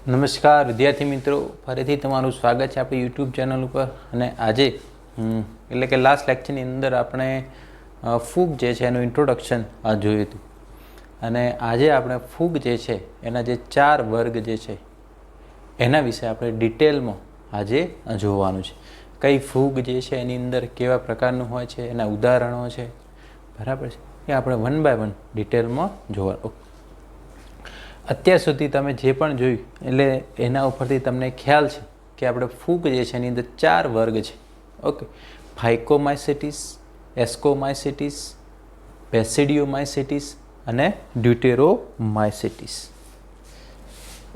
નમસ્કાર વિદ્યાર્થી મિત્રો, ફરીથી તમારું સ્વાગત છે આપણી યુટ્યુબ ચેનલ ઉપર. અને આજે એટલે કે લાસ્ટ લેક્ચરની અંદર આપણે ફૂગ જે છે એનું ઇન્ટ્રોડક્શન જોયું હતું. અને આજે આપણે ફૂગ જે છે એના જે 4 વર્ગ જે છે એના વિશે આપણે ડિટેલમાં આજે જોવાનું છે. કઈ ફૂગ જે છે એની અંદર કેવા પ્રકારનું હોય છે, એના ઉદાહરણો છે, બરાબર છે, એ આપણે વન બાય વન ડિટેલમાં જોવાનું. અત્યાર સુધી તમે જે પણ જોયું એટલે એના ઉપરથી તમને ખ્યાલ છે કે આપણે ફૂગ જે છે એની અંદર 4 વર્ગ છે. ઓકે, ફાઇકોમાઇસેટિસ, એસ્કોમાઇસેટિસ, બેસિડિયોમાઇસેટિસ અને ડ્યુટેરોમાઇસેટિસ.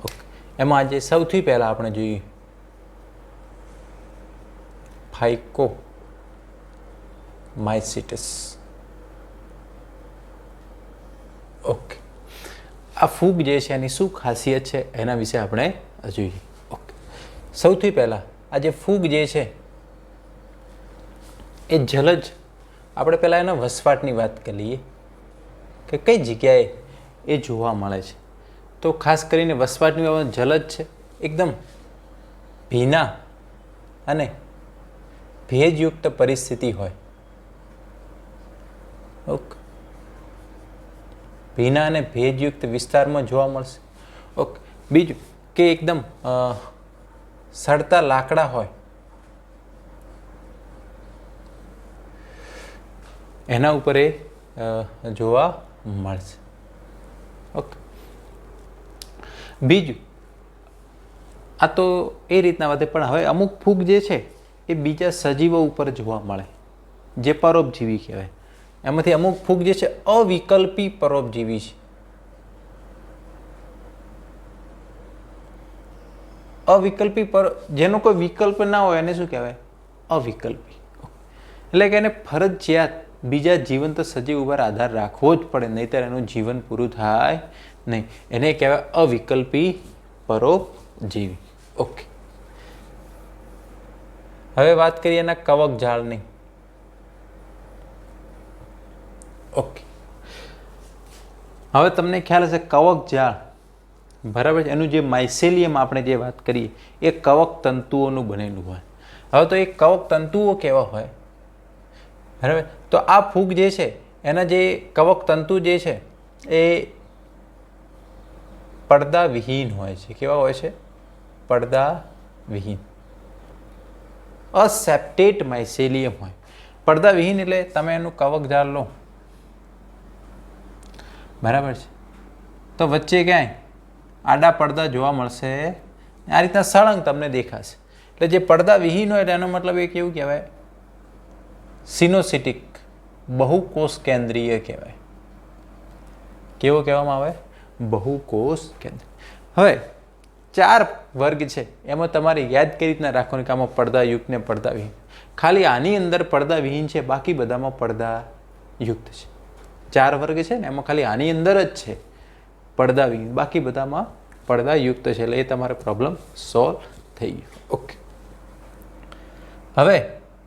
ઓકે, એમાં આજે સૌથી પહેલાં આપણે જોઈએ ફાઇકોમાઇસેટિસ. ઓકે, આ ફૂગ જે છે એની શું ખાસિયત છે એના વિશે આપણે જોઈએ. ઓકે, સૌથી પહેલાં આ જે ફૂગ જે છે એ જલજ, આપણે પહેલાં એના વસવાટની વાત કરી લઈએ કે કઈ જગ્યાએ એ જોવા મળે છે. તો ખાસ કરીને વસવાટની બાબત જલજ છે, એકદમ ભીના અને ભેજયુક્ત પરિસ્થિતિ હોય. ઓકે, ભીના અને ભેજયુક્ત વિસ્તારમાં જોવા મળશે. ઓકે, બીજું કે એકદમ સડતા લાકડા હોય એના ઉપર એ જોવા મળશે. ઓકે, બીજું આ તો એ રીતના વાત, પણ હવે અમુક ફૂગ જે છે એ બીજા સજીવો ઉપર જોવા મળે, જે પરોપજીવી કહેવાય. એમાંથી અમુક ફૂગ જે છે અવિકલ્પી પરોપજીવી છે. અવિકલ્પી જેનો કોઈ વિકલ્પ ના હોય એને શું કહેવાય? અવિકલ્પી. એટલે કે એને ફરજિયાત બીજા જીવંત સજીવ ઉપર આધાર રાખવો જ પડે, નહીંતર એનું જીવન પૂરું થાય નહીં. એને કહેવાય અવિકલ્પી પરોપજીવી. ઓકે, હવે વાત કરીએ એના કવક જાળની. ઓકે, હવે તમને ખ્યાલ હશે કવક જાળ, બરાબર છે, એનું જે માઇસેલિયમ આપણે જે વાત કરીએ એ કવક તંતુઓનું બનેલું હોય. હવે તો એ કવક તંતુઓ કેવા હોય, બરાબર? તો આ ફૂગ જે છે એના જે કવક તંતુ જે છે એ પડદાવિહીન હોય છે. કેવા હોય છે? પડદાવિહીન. અસેપ્ટેટ માઇસેલિયમ હોય. પડદાવિહીન એટલે તમે એનું કવક જાળ લો, બરાબર છે, તો વચ્ચે ક્યાંય આડા પડદા જોવા મળશે, આ રીતના સળંગ તમને દેખાશે. એટલે જે પડદા વિહીન હોય એનો મતલબ એ કેવું કહેવાય? સિનોસિટિક, બહુકોષ કેન્દ્રીય કહેવાય. કેવો કહેવામાં આવે? બહુકોષ કેન્દ્રીય. હવે 4 વર્ગ છે, એમાં તમારે યાદ કઈ રીતના રાખવાનું કે આમાં પડદાયુક્ત ને પડદાવિહીન. ખાલી આની અંદર પડદાવિહીન છે, બાકી બધામાં પડદાયુક્ત છે. 4 વર્ગ છે ને એમાં ખાલી આની અંદર જ છે પડદાવિહીન, બાકી બધામાં પડદાયુક્ત છે. એટલે એ તમારે પ્રોબ્લેમ સોલ્વ થઈ ગયો. ઓકે, હવે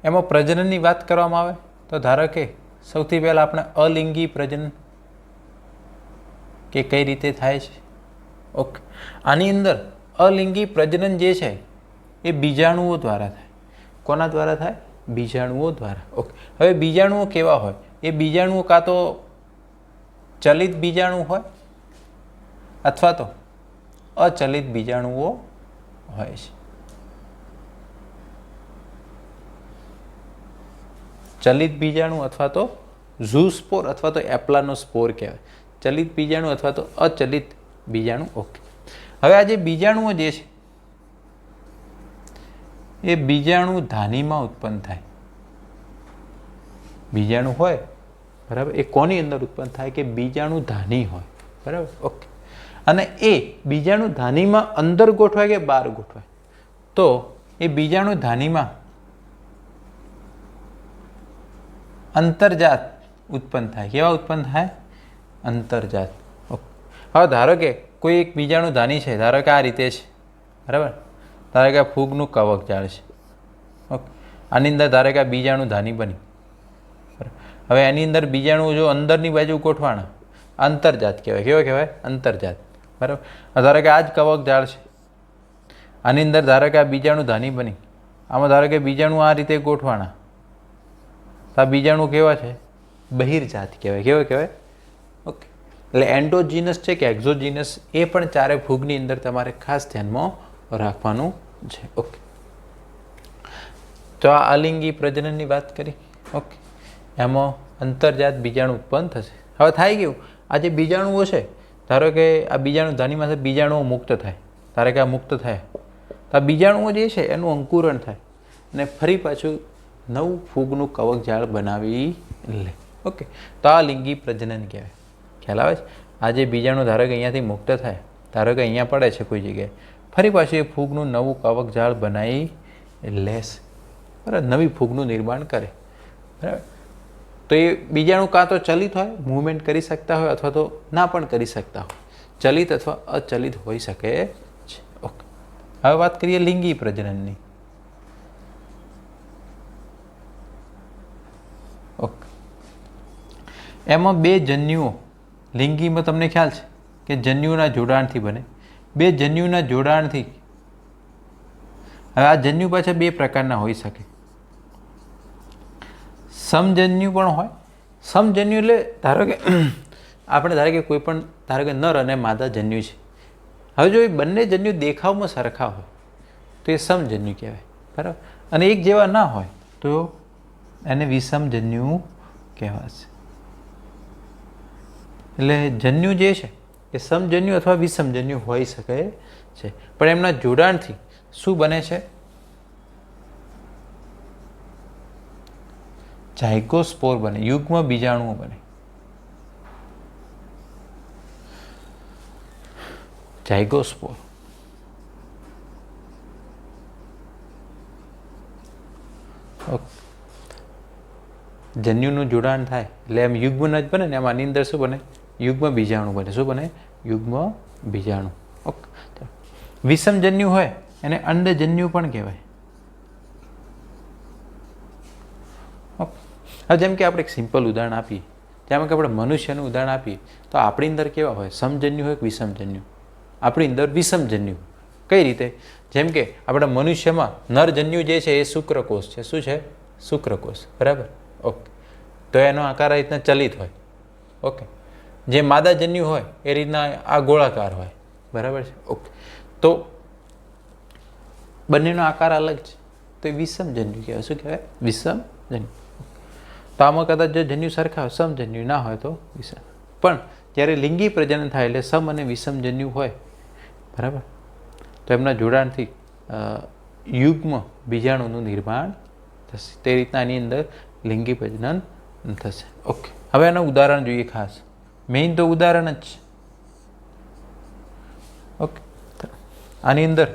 એમાં પ્રજનનની વાત કરવામાં આવે તો ધારો કે સૌથી પહેલાં આપણે અલિંગી પ્રજનન કે કઈ રીતે થાય છે. ઓકે, આની અંદર અલિંગી પ્રજનન જે છે એ બીજાણુઓ દ્વારા થાય. કોના દ્વારા થાય? બીજાણુઓ દ્વારા. ઓકે, હવે બીજાણુઓ કેવા હોય? એ બીજાણુઓ કાં તો ચલિત બીજાણુ હોય અથવા તો અચલિત બીજાણુઓ હોય છે. ચલિત બીજાણુ અથવા તો ઝૂસ્પોર અથવા તો એપ્લાનો સ્પોર કહેવાય. ચલિત બીજાણુ અથવા તો અચલિત બીજાણુ. ઓકે, હવે આ જે બીજાણુઓ જે છે એ બીજાણુ ધાનીમાં ઉત્પન્ન થાય. બીજાણુ હોય, બરાબર, એ કોની અંદર ઉત્પન્ન થાય? કે બીજાણુ ધાની હોય, બરાબર. ઓકે, અને એ બીજાણુ ધાનીમાં અંદર ગોઠવાય કે બહાર ગોઠવાય? તો એ બીજાણુ ધાનીમાં અંતરજાત ઉત્પન્ન થાય. કેવા ઉત્પન્ન થાય? અંતરજાત. ઓકે, હવે ધારો કે કોઈ એક બીજાણુ ધાની છે, ધારો કે આ રીતે છે, બરાબર. ધારો કે આ ફૂગનું કવક જાળ છે. ઓકે, આની અંદર ધારો કે આ બીજાણુ ધાની બની. હવે એની અંદર બીજાણુ જો અંદરની બાજુ ગોઠવાના, અંતરજાત કહેવાય. કેવા કહેવાય? અંતરજાત. બરાબર. ધારો કે આ જ કવક જાળ છે, આની અંદર ધારો કે આ બીજાણુ ધાની બની, આમાં ધારો કે બીજાણુ આ રીતે ગોઠવાના, તો આ બીજાણુ કેવા છે? બહિર્જાત કહેવાય. કેવા કહેવાય? ઓકે. એટલે એન્ડોજીનસ છે કે એક્ઝોજીનસ એ પણ ચારે ફૂગની અંદર તમારે ખાસ ધ્યાનમાં રાખવાનું છે. ઓકે. તો આ અલિંગી પ્રજનનની વાત કરી. ઓકે. એમાં અંતર્જાત બીજાણુ ઉત્પન્ન થશે. હવે થાય કેવું, આ જે બીજાણુઓ છે, ધારો કે આ બીજાણુ ધાનીમાંથી બીજાણુઓ મુક્ત થાય, ધારો કે આ મુક્ત થાય, તો આ બીજાણુઓ જે છે એનું અંકુરણ થાય અને ફરી પાછું નવું ફૂગનું કવક જાળ બનાવી લે. ઓકે. તો આ લિંગી પ્રજનન કહેવાય. ખ્યાલ આવે છે? આ જે બીજાણુ ધારો કે અહીંયાથી મુક્ત થાય, ધારો કે અહીંયા પડે છે કોઈ જગ્યાએ, ફરી પાછું એ ફૂગનું નવું કવક જાળ બનાવી લેશે. બરાબર? નવી ફૂગનું નિર્માણ કરે. બરાબર? તો એ બીજાણુ કાં તો ચલિત હોય, મૂવમેન્ટ કરી શકતા હોય, અથવા તો ના પણ કરી શકતા હોય, ચલિત અથવા અચલિત હોઈ શકે છે. ઓકે. હવે વાત કરીએ લિંગી પ્રજનનની. ઓકે. એમાં બે જન્યુઓ, લિંગીમાં તમને ખ્યાલ છે કે જન્યુના જોડાણથી બને. બે જન્યુના જોડાણથી, હવે આ જન્યુ પાછા બે પ્રકારના હોઈ શકે. સમજન્યુ પણ હોય. સમજન્યુ એટલે ધારો કે આપણે ધારો કે કોઈ પણ ધારો કે નર અને માદા જન્યુ છે. હવે જો એ બંને જન્યુ દેખાવમાં સરખા હોય તો એ સમજન્યુ કહેવાય. બરાબર? અને એક જેવા ના હોય તો એને વિષમજન્યુ કહેવાશે. એટલે જન્યુ જે છે એ સમજન્યુ અથવા વિષમજન્યુ હોઈ શકે છે, પણ એમના જોડાણથી શું બને છે? ઝાયગોસ્પોર બને, યુગ્મ બીજાણુઓ બને. ઝાયગોસ્પોર. જન્યુનું જોડાણ થાય એટલે એમ યુગ્મ જ બને ને, એમ આની અંદર શું બને? યુગ્મ બીજાણુ બને. શું બને? યુગ્મ બીજાણુ. ઓકે. વિષમજન્યુ હોય એને અંડજન્યુ પણ કહેવાય. હવે જેમ કે આપણે એક સિમ્પલ ઉદાહરણ આપીએ, જેમ કે આપણે મનુષ્યનું ઉદાહરણ આપીએ, તો આપણી અંદર કેવા હોય? સમજન્યુ હોય કે વિષમજન્યુ? આપણી અંદર વિષમજન્યુ. કઈ રીતે? જેમ કે આપણા મનુષ્યમાં નરજન્યુ જે છે એ શુક્રકોષ છે. શું છે? શુક્રકોષ. બરાબર? ઓકે. તો એનો આકાર આ રીતના ચલિત હોય. ઓકે. જે માદાજન્યુ હોય એ રીતના આ ગોળાકાર હોય. બરાબર છે? ઓકે. તો બંનેનો આકાર અલગ છે, તો એ વિષમજન્યુ કહેવાય. શું કહેવાય? વિષમજન્યુ. તો આમાં કદાચ જો જન્યુ સરખા હોય, સમજન્યુ ના હોય તો વિષમ. પણ જ્યારે લિંગી પ્રજનન થાય એટલે સમ અને વિષમજન્યુ હોય, બરાબર, તો એમના જોડાણથી યુગ્મ બીજાણુનું નિર્માણ થશે. તે રીતના આની અંદર લિંગી પ્રજનન થશે. ઓકે. હવે એનું ઉદાહરણ જોઈએ ખાસ. મેઇન તો ઉદાહરણ જ છે. ઓકે. આની અંદર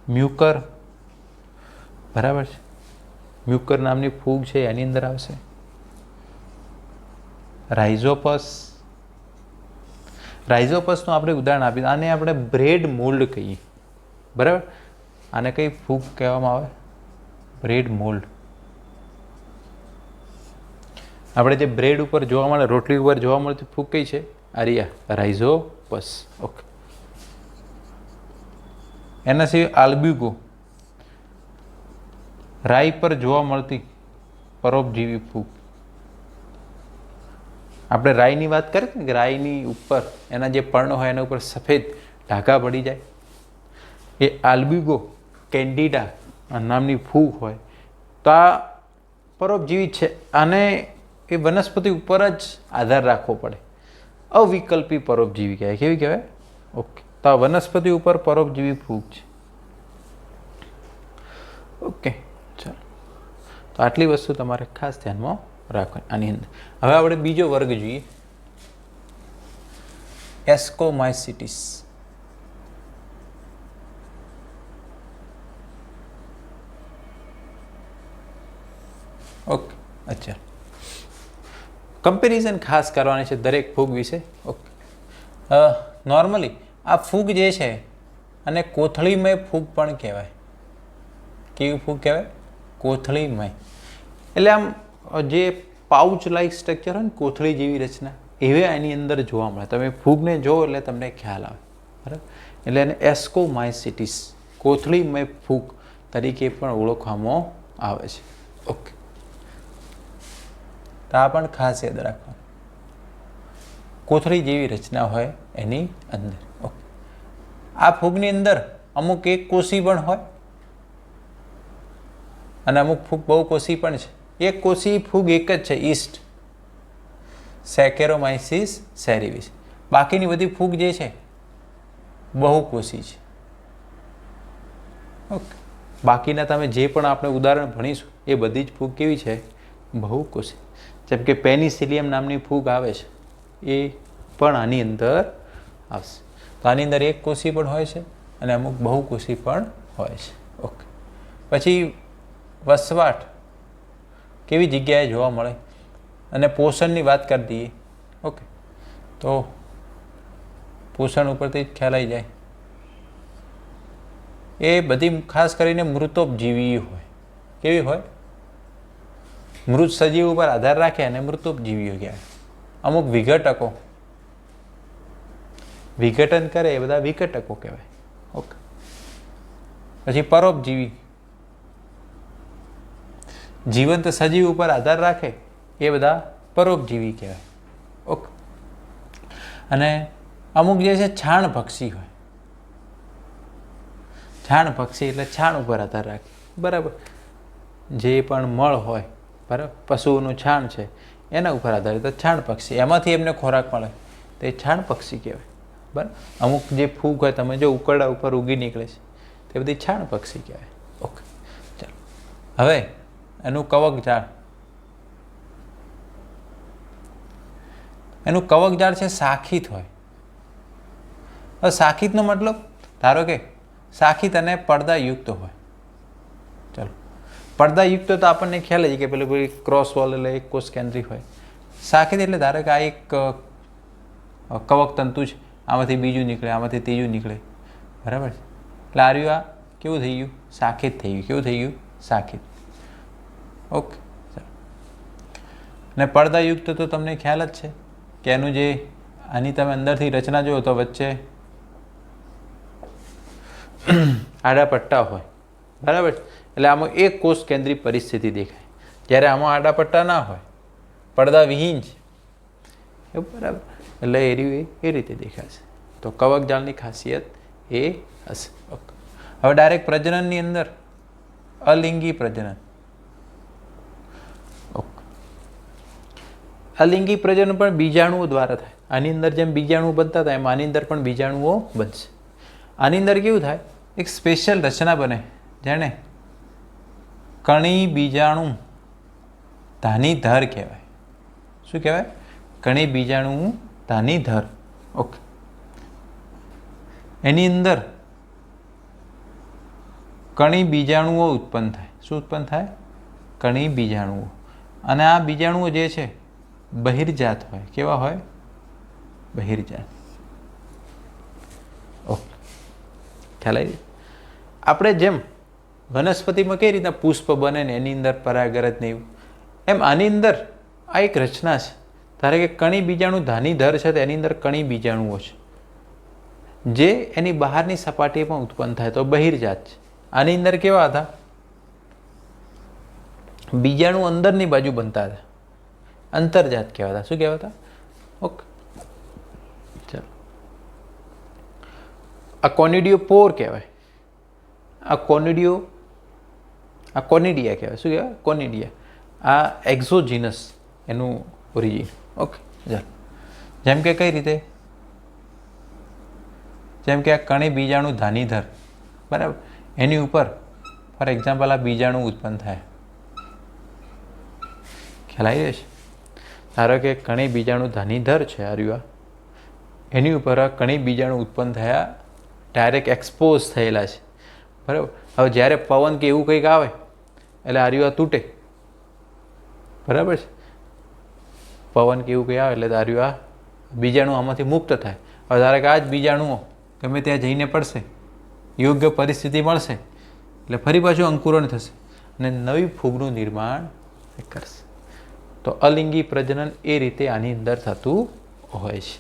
મ્યુકર, બરાબર છે, મ્યુકર નામની ફૂગ છે એની અંદર આવશે. રાઇઝોપસ. રાઇઝોપસનું આપણે ઉદાહરણ આપીએ. આને આપણે બ્રેડ મોલ્ડ કહીએ. બરાબર? આને કઈ ફૂગ કહેવામાં આવે? Bread mould. આપણે જે બ્રેડ ઉપર જોવા મળે, રોટલી ઉપર જોવા મળતી ફૂગ કઈ છે? આરિયા, રાઇઝોપસ. ઓકે. એના સિવાય આલ્બ્યુગો, રાઈ પર જોવા મળતી પરોપજીવી ફૂગ. આપણે રાઈની વાત કરીએ ને કે રાઈની ઉપર એના જે પર્ણ હોય એના ઉપર સફેદ ઢાકા પડી જાય, એ આલ્બ્યુગો કેન્ડિડા નામની ફૂગ હોય. તો આ પરોપજીવી છે. આને એ વનસ્પતિ ઉપર જ આધાર રાખવો પડે. અવિકલ્પી પરોપજીવી કહેવાય. કેવી કહેવાય? ઓકે. તો આ વનસ્પતિ ઉપર પરોપજીવી ફૂગ છે. ઓકે. ચાલો, તો આટલી વસ્તુ તમારે ખાસ ધ્યાનમાં રાખવાની આની અંદર. હવે આપણે બીજો વર્ગ જોઈએ, એસ્કોમાઇસિટીસ. ઓકે. અચ્છા, કમ્પેરિઝન ખાસ કરવાની છે દરેક ફૂગ વિશે. ઓકે. નોર્મલી આ ફૂગ જે છે અને કોથળીમય ફૂગ પણ કહેવાય. કેવી ફૂગ કહેવાય? કોથળીમય. એટલે આમ જે પાઉચ લાઇક સ્ટ્રક્ચર હોય ને, કોથળી જેવી રચના, એવી એની અંદર જોવા મળે. તમે ફૂગને જોવો એટલે તમને ખ્યાલ આવે. બરાબર? એટલે એને એસ્કોમાઇસિટીસ કોથળીમય ફૂગ તરીકે પણ ઓળખવામાં આવે છે. ઓકે, તો આ પણ ખાસ યાદ રાખવાનું. કોથળી જેવી રચના હોય એની અંદર. ઓકે, આ ફૂગની અંદર અમુક એક કોષી પણ હોય અને અમુક ફૂગ બહુ કોષી પણ છે. એક કોષી ફૂગ એક જ છે, ઈસ્ટ, સેકેરોમાઇસિસ સેરિવિસ. બાકીની બધી ફૂગ જે છે બહુકોષી છે. ઓકે, બાકીના તમે જે પણ આપણે ઉદાહરણ ભણીશું એ બધી જ ફૂગ કેવી છે? બહુકોષી. જેમ કે પેનિસિલિયમ નામની ફૂગ આવે છે, એ પણ આની અંદર આવશે. તો આની અંદર એક કોષી પણ હોય છે અને અમુક બહુકોષી પણ હોય છે. ઓકે, પછી વસવાટ કેવી જગ્યાએ જોવા મળે અને પોષણની વાત કરી દઈએ. ઓકે, તો પોષણ ઉપરથી જ ખ્યાલ આવી જાય. એ બધી ખાસ કરીને મૃતોપજીવી હોય. કેવી હોય? મૃત સજીવ ઉપર આધાર રાખે અને મૃતોપજીવીઓ કહેવાય. અમુક વિઘટકો વિઘટન કરે એ બધા વિઘટકો કહેવાય. ઓકે, પછી પરોપજીવી, જીવંત સજીવ ઉપર આધાર રાખે એ બધા પરોપજીવી કહેવાય. ઓકે, અને અમુક જે છે છાણ ભક્ષી હોય. છાણ ભક્ષી એટલે છાણ ઉપર આધાર રાખે. બરાબર, જે પણ મળ હોય, બરાબર, પશુઓનું છાણ છે એના ઉપર આધારિત તો છાણ પક્ષી, એમાંથી એમને ખોરાક મળે તો એ છાણ પક્ષી કહેવાય. બરાબર, અમુક જે ફૂગ હોય તમે જો ઉકરડા ઉપર ઉગી નીકળે છે તે બધી છાણ પક્ષી કહેવાય. ઓકે, ચાલો હવે એનું કવક જાળ. એનું કવક જાળ છે શાખિત હોય. હવે શાખિતનો મતલબ ધારો કે શાખિત અને પડદાયુક્ત હોય. ચાલો, પડદાયુક્ત તો આપણને ખ્યાલ જ કે પેલું ક્રોસ વોલ એટલે એક કોષ કેન્દ્રી હોય. શાખિત એટલે ધારો કે આ એક કવક તંતુ છે, આમાંથી બીજું નીકળે, આમાંથી ત્રીજું નીકળે. બરાબર છે, એટલે આ રહ્યું, આ કેવું થઈ ગયું? શાખિત થઈ ગયું. કેવું થઈ ગયું? શાખિત. ઓકે, ચાલો. અને પડદાયુક્ત તો તમને ખ્યાલ જ છે કે એનું જે આની તમે અંદરથી રચના જુઓ તો વચ્ચે આડા પટ્ટા હોય. બરાબર, એટલે આમાં એક કોષ કેન્દ્રી પરિસ્થિતિ દેખાય. જ્યારે આમાં આડા પટ્ટા ના હોય, પડદા વિહીન છે, બરાબર, એટલે એ રીતે દેખાશે. તો કવક જાળની ખાસિયત એ હશે. ઓકે, હવે ડાયરેક્ટ પ્રજનનની અંદર અલિંગી પ્રજનન. ઓકે, અલિંગી પ્રજનન પણ બીજાણુઓ દ્વારા થાય. આની અંદર જેમ બીજાણુઓ બનતા હતા એમ આની અંદર પણ બીજાણુઓ બનશે. આની અંદર કેવું થાય? એક સ્પેશિયલ રચના બને જેને કણી બીજાણુ ધાનીધર કહેવાય. શું કહેવાય? કણી બીજાણુ ધાનીધર. ઓકે, એની અંદર કણી બીજાણુઓ ઉત્પન્ન થાય. શું ઉત્પન્ન થાય? કણી બીજાણુઓ. અને આ બીજાણુઓ જે છે બહિર્જાત હોય. કેવા હોય? બહિર્જાત. ઓકે, ખ્યાલ આવી? આપણે જેમ વનસ્પતિમાં કઈ રીતના પુષ્પ બને ને એની અંદર પરાગરજ ને એવું, એમ આની અંદર આ એક રચના છે. ધારે કે કણી બીજાણુ ધાનીધર છે તો એની અંદર કણી બીજાણુઓ છે જે એની બહારની સપાટીએ પણ ઉત્પન્ન થાય તો બહિર્જાત છે. આની અંદર કેવા હતા? બીજાણુ અંદરની બાજુ બનતા હતા, અંતર્જાત કહેવાતા. શું કહેવાતા? ઓકે, ચાલો. આ કોનિડિયો પોર કહેવાય. આ કોનિડિયા કહેવાય. શું કહેવાય? કોનિડિયા. આ એક્ઝોજીનસ એનું ઓરિજિન. ઓકે, ચાલો. જેમ કે કઈ રીતે? જેમ કે આ કણી બીજાણુ ધાનીધર, બરાબર, એની ઉપર ફોર એક્ઝામ્પલ આ બીજાણુ ઉત્પન્ન થાય. ખ્યાલ આવી રહ્યો છે? ધારો કે કણી બીજાણુ ધાનીધર છે, આ રહ્યું, એની ઉપર આ કણી બીજાણુ ઉત્પન્ન થયા, ડાયરેક્ટ એક્સપોઝ થયેલા છે. બરાબર, હવે જ્યારે પવન કે એવું કંઈક આવે એટલે આ રહ્યું તૂટે. બરાબર છે, પવન કે એવું કંઈ આવે એટલે આ રહ્યું બીજાણુ આમાંથી મુક્ત થાય. હવે ધારો કે આ જ બીજાણુઓ ગમે ત્યાં જઈને પડશે, યોગ્ય પરિસ્થિતિ મળશે એટલે ફરી પાછું અંકુરણ થશે અને નવી ફૂગનું નિર્માણ કરશે. તો અલિંગી પ્રજનન એ રીતે આની અંદર થતું હોય છે.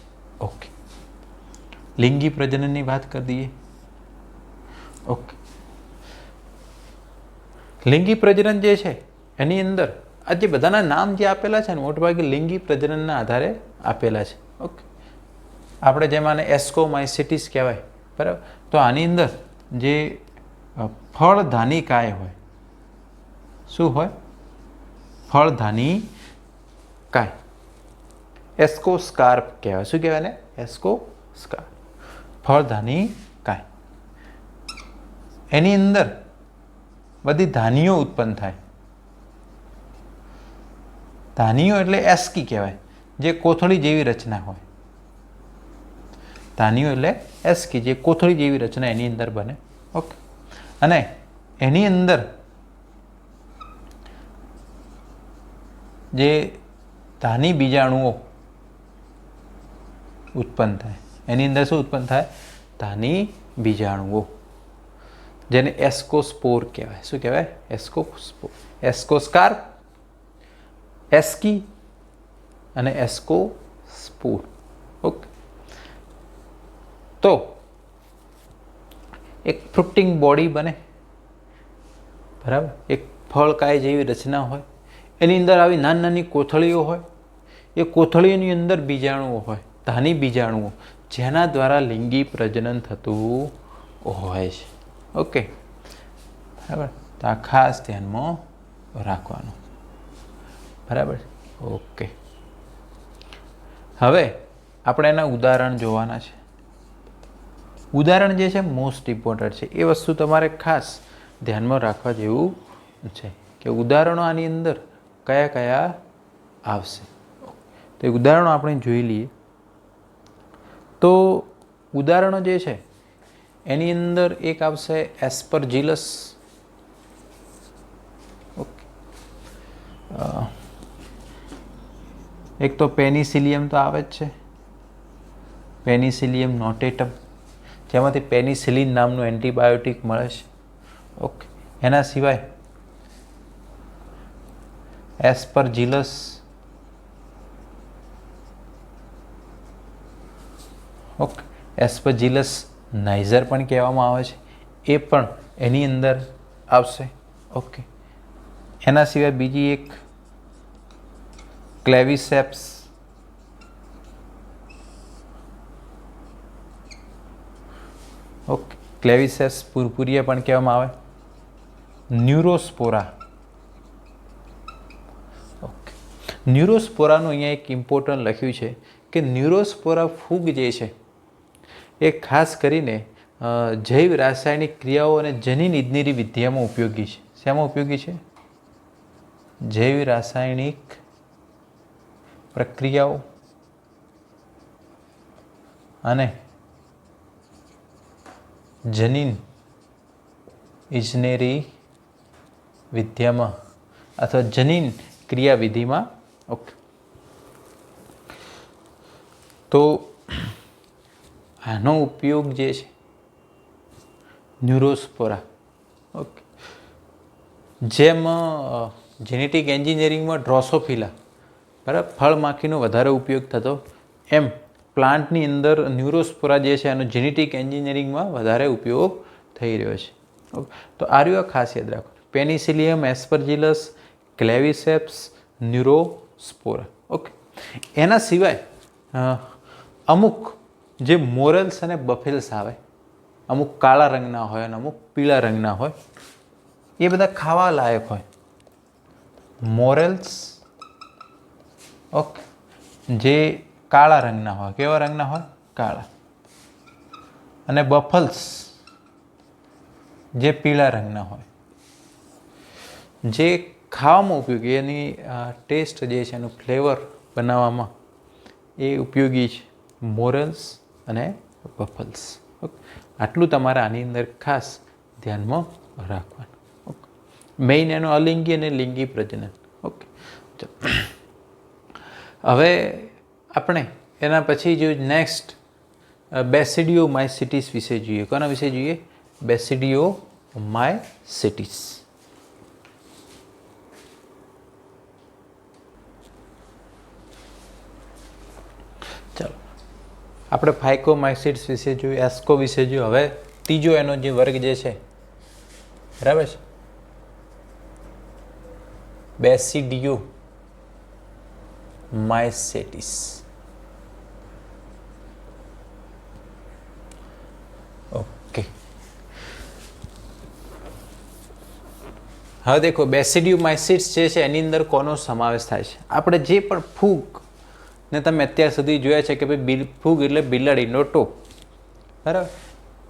ઓકે, લિંગી પ્રજનનની વાત કરી દઈએ. ઓકે, લિંગી પ્રજનન જે છે એની અંદર આ જે બધાના નામ જે આપેલા છે ને મોટાભાગે લિંગી પ્રજનનના આધારે આપેલા છે. ઓકે, આપણે જેમાં એસ્કોમાઇસિટીસ કહેવાય, બરાબર. તો આની અંદર જે ફળધાની કાય હોય, શું હોય? ફળધાની કાય, એસ્કોસ્કાર્પ કહેવાય. શું કહેવાય ને? એસ્કોસ્કાર્પ, ફળધાની કાય. એની અંદર બધી ધાનીઓ ઉત્પન્ન થાય. ધાનીઓ એટલે એસ્કી કહેવાય, જે કોથળી જેવી રચના હોય. ધાનીઓ એટલે એસ્કી, જે કોથળી જેવી રચના એની અંદર બને. ઓકે, અને એની અંદર જે ધાની બીજાણુઓ ઉત્પન્ન થાય, એની અંદર શું ઉત્પન્ન થાય? ધાની બીજાણુઓ, જેને એસ્કોસ્પોર કહેવાય. શું કહેવાય? એસ્કોસ્પોર, એસ્કોસ્કાર્પ, એસ્કી અને એસ્કોસ્પોર. ઓકે, તો એક ફ્રુટિંગ બોડી બને, બરાબર. એક ફળકાય જેવી રચના હોય, એની અંદર આવી નાની નાની કોથળીઓ હોય. એ કોથળીઓની અંદર બીજાણુઓ હોય, ધાની બીજાણુઓ, જેના દ્વારા લિંગી પ્રજનન થતું હોય છે. ઓકે, બરાબર. તો આ ખાસ ધ્યાનમાં રાખવાનું, બરાબર. ઓકે, હવે આપણે એના ઉદાહરણ જોવાના છે. ઉદાહરણ જે છે મોસ્ટ ઇમ્પોર્ટન્ટ છે. એ વસ્તુ તમારે ખાસ ધ્યાનમાં રાખવા જેવું છે કે ઉદાહરણો આની અંદર કયા કયા આવશે. તો એ ઉદાહરણો આપણે જોઈ લઈએ. તો ઉદાહરણો જે છે એની અંદર એક આવશે એસ્પરજીલસ. ઓકે, એક તો પેનિસિલિયમ તો આવે જ છે, પેનિસિલિયમ નોટેટમ, જેમાંથી પેનિસિલિન નામનું એન્ટીબાયોટિક મળે છે. ઓકે, એના સિવાય એસ્પરજીલસ, ઓકે, એસ્પરજીલસ નાઇઝર પણ કહેવામાં આવે છે, એ પણ એની અંદર આવશે. ઓકે, એના સિવાય બીજી એક ક્લેવિસેપ્સ, ઓકે, ક્લેવિસેપ્સ પુરપુરિયા પણ કહેવામાં આવે. ન્યુરોસ્પોરા. ઓકે, ન્યુરોસ્પોરાનું અહીંયા એક ઇમ્પોર્ટન્ટ લખ્યું છે કે ન્યુરોસ્પોરા ફૂગ જે છે એ ખાસ કરીને જૈવ રાસાયણિક ક્રિયાઓ અને જનીન ઇજનેરી વિદ્યામાં ઉપયોગી છે. શેમાં ઉપયોગી છે? જૈવ રાસાયણિક પ્રક્રિયાઓ અને જનીન ઇજનેરી વિદ્યામાં અથવા જનીન ક્રિયાવિધિમાં. ઓકે, તો આનો ઉપયોગ જે છે ન્યુરોસ્પોરા, ઓકે, જેમ જેનેટિક એન્જિનિયરિંગમાં ડ્રોસોફિલા, બરાબર, ફળમાખીનો વધારે ઉપયોગ થતો, એમ પ્લાન્ટની અંદર ન્યુરોસ્પોરા જે છે એનો જેનેટિક એન્જિનિયરિંગમાં વધારે ઉપયોગ થઈ રહ્યો છે. ઓકે, તો આ રહ્યું ખાસ યાદ રાખો: પેનિસિલિયમ, એસ્પરજીલસ, ક્લેવિસેપ્સ, ન્યુરોસ્પોરા. ઓકે, એના સિવાય અમુક જે મોરેલ્સ અને બફેલ્સ આવે, અમુક કાળા રંગના હોય અને અમુક પીળા રંગના હોય, એ બધા ખાવા લાયક હોય. મોરેલ્સ, ઓકે, જે કાળા રંગના હોય. કેવા રંગના હોય? કાળા. અને બફલ્સ જે પીળા રંગના હોય, જે ખાવામાં ઉપયોગી, એની ટેસ્ટ જે છે, એનું ફ્લેવર બનાવવામાં એ ઉપયોગી છે. મોરેલ્સ અને બફલ્સ. ઓકે, આટલું તમારે આની અંદર ખાસ ધ્યાનમાં રાખવાનું. ઓકે, મેઇન એનો અલિંગી અને લિંગી પ્રજનન. ઓકે, હવે આપણે એના પછી જો નેક્સ્ટ બેસિડિયોમાઇસિટીસ વિશે જોઈએ. કોના વિશે જોઈએ? બેસિડિયોમાઇસિટીસ. ચાલો, આપણે ફાઇકોમાઇસિટ્સ વિશે જોયું, એસ્કો વિશે જોયું. હવે ત્રીજો એનો જે વર્ગ જે છે, બરાબર છે, બેસિડિયોમાઇસેટિસ. ઓકે, હવે દેખો બેસિડિયોમાઇસિટ્સ જે છે એની અંદર કોનો સમાવેશ થાય છે? આપણે જે પણ ફૂગ ને તમે અત્યાર સુધી જોયા છે કે ભાઈ ફૂગ એટલે બિલાડીનો ટોપ, બરાબર,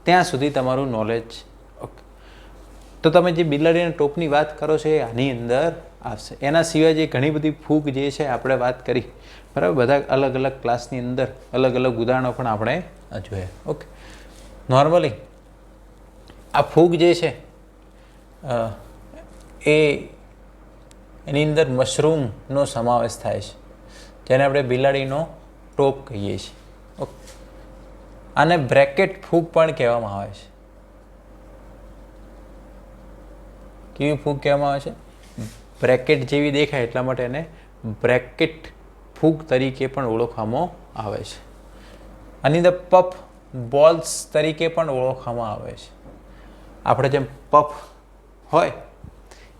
ત્યાં સુધી તમારું નોલેજ. ઓકે, તો તમે જે બિલાડીના ટોપની વાત કરો છો એ આની અંદર આવશે. એના સિવાય જે ઘણી બધી ફૂગ જે છે આપણે વાત કરી, બરાબર, બધા અલગ અલગ ક્લાસની અંદર અલગ અલગ ઉદાહરણો પણ આપણે જોયા. ઓકે, નોર્મલી આ ફૂગ જે છે એની અંદર મશરૂમનો સમાવેશ થાય છે, જેને આપણે બિલાડીનો ટોપ કહીએ છીએ. ઓકે, આને બ્રેકેટ ફૂગ પણ કહેવામાં આવે છે. કેવી ફૂગ કહેવામાં આવે છે? બ્રેકેટ જેવી દેખાય એટલા માટે એને બ્રેકેટ ફૂગ તરીકે પણ ઓળખવામાં આવે છે. આની અંદર પફ બોલ્સ તરીકે પણ ઓળખવામાં આવે છે. આપણે જેમ પફ હોય